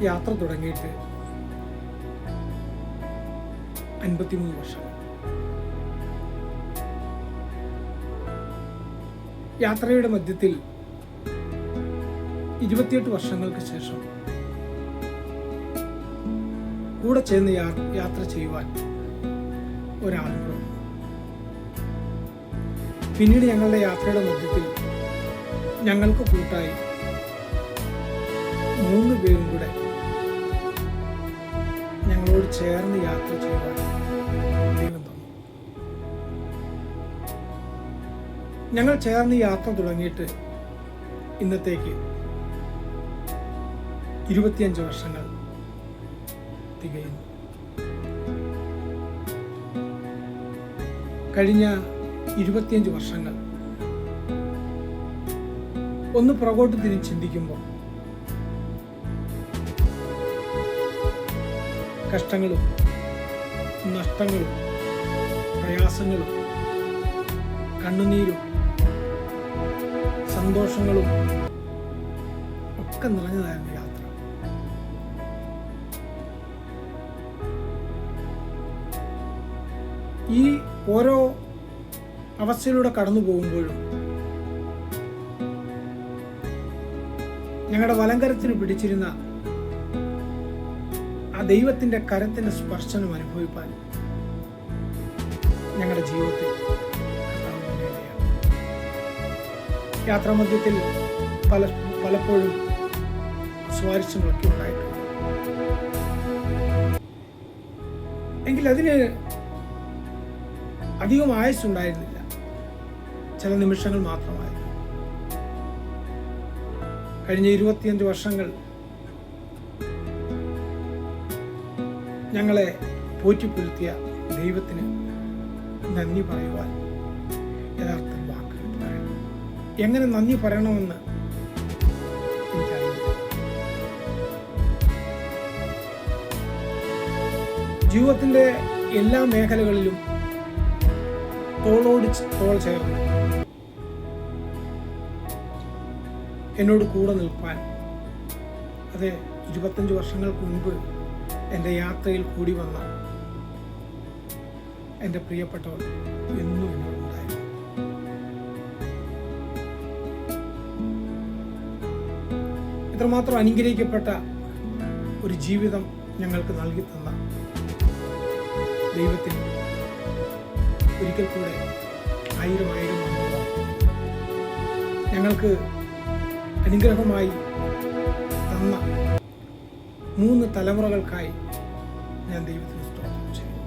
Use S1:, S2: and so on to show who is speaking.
S1: യാത്ര തുടങ്ങിയിട്ട് 53 വർഷം. യാത്രയുടെ മധ്യത്തിൽ 28 വർഷങ്ങൾക്ക് ശേഷം കൂടെ ചേർന്ന് യാത്ര ചെയ്യുവാൻ ഒരാളുണ്ട്. പിന്നീട് ഞങ്ങളുടെ യാത്രയുടെ മധ്യത്തിൽ ഞങ്ങൾക്ക് കൂട്ടായി 3 പേരും കൂടെ ഞങ്ങളോട് ചേർന്ന് യാത്ര ചെയ്യുവാൻ ദൈവം തന്നു. ഞങ്ങൾ ചേർന്ന് യാത്ര തുടങ്ങിയിട്ട് ഇന്നത്തേക്ക് 25 വർഷങ്ങൾ തികയുന്നു. കഴിഞ്ഞ 25 വർഷങ്ങൾ ഒന്ന് പുറകോട്ട് തിരിഞ്ഞ് ചിന്തിക്കുമ്പോൾ കഷ്ടങ്ങളും നഷ്ടങ്ങളും പ്രയാസങ്ങളും കണ്ണുനീരും സന്തോഷങ്ങളും ഒക്കെ നിറഞ്ഞതായിരുന്നു യാത്ര. ഈ ഓരോ അവസ്ഥയിലൂടെ കടന്നു പോകുമ്പോഴും ഞങ്ങളുടെ വലങ്കരത്തിന് പിടിച്ചിരുന്ന ആ ദൈവത്തിൻ്റെ കരത്തിൻ്റെ സ്പർശനം അനുഭവിപ്പാൻ ഞങ്ങളുടെ ജീവിതത്തിൽ യാത്രാമധ്യത്തിൽ പലപ്പോഴും സ്വാരസ്യങ്ങളൊക്കെ ഉണ്ടായിട്ടുണ്ട്. എങ്കിൽ അതിന് അധികം ആയുസ്സുണ്ടായിരുന്നില്ല, ചില നിമിഷങ്ങൾ മാത്രമായിരുന്നു. കഴിഞ്ഞ 25 വർഷങ്ങൾ ഞങ്ങളെ പോറ്റിപ്പുലർത്തിയ ദൈവത്തിന് നന്ദി പറയുവാൻ യഥാർത്ഥ വാക്കുകൾ പറയണം. എങ്ങനെ നന്ദി പറയണമെന്ന് എനിക്കറിയില്ല. ജീവിതത്തിൻ്റെ എല്ലാ മേഖലകളിലും തോളോട് തോൾ ചേർന്ന് എന്നോട് കൂടെ നിൽപ്പാൻ, അതെ 25 വർഷങ്ങൾക്ക് മുൻപ് എൻ്റെ യാത്രയിൽ കൂടി വന്ന എൻ്റെ പ്രിയപ്പെട്ടവർ എന്നും എന്നോടുണ്ടായിരുന്നു. ഇത്രമാത്രം അനുഗ്രഹിക്കപ്പെട്ട ഒരു ജീവിതം ഞങ്ങൾക്ക് നൽകി തന്ന ദൈവത്തിന് ഒരിക്കൽ കൂടെ 1000 നന്ദി. ഞങ്ങൾക്ക് അനുഗ്രഹമായി തന്ന 3 തലമുറകൾക്കായി ഞാൻ ദൈവത്തിന് സ്തോത്രം ചെയ്യുന്നു.